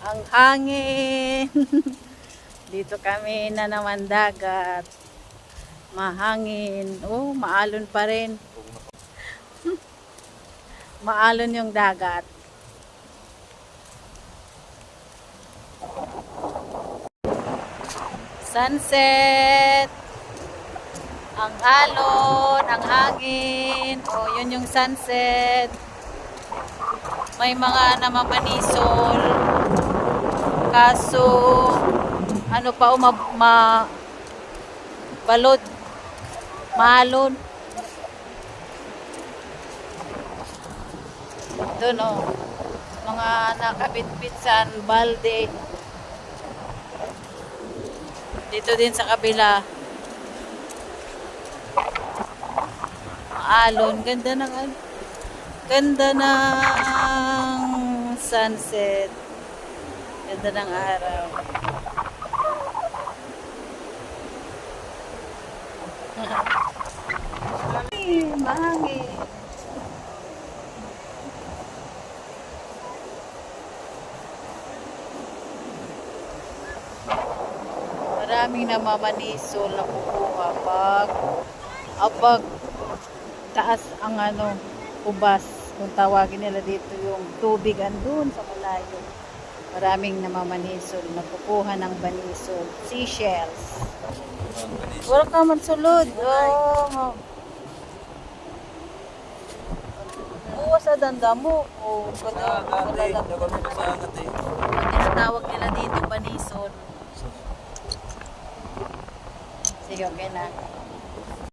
Ang hangin. Dito kami na naman dagat. Mahangin. Oh, maalon pa rin. Maalon yung dagat. Sunset. Ang alon, ang hangin. Oh, yun yung sunset. May mga namamanisol. Kaso ano pa balod. Maalon. Doon oh. Mga nakabitbit sa balde. Dito din sa kabila. Alon, ganda ng sunset. Ganda ng araw. Ay, mahangin. Maraming namamanisol na kukuha pag taas ang ubas, kung tawagin nila dito yung tubig andun sa malayo. Maraming namamanisol na kukuha ng banisol, seashells. Wala ka man sulod. Oh. Buwa sa danda mo. Oh, tawag nila dito banisol. Sige, okay na.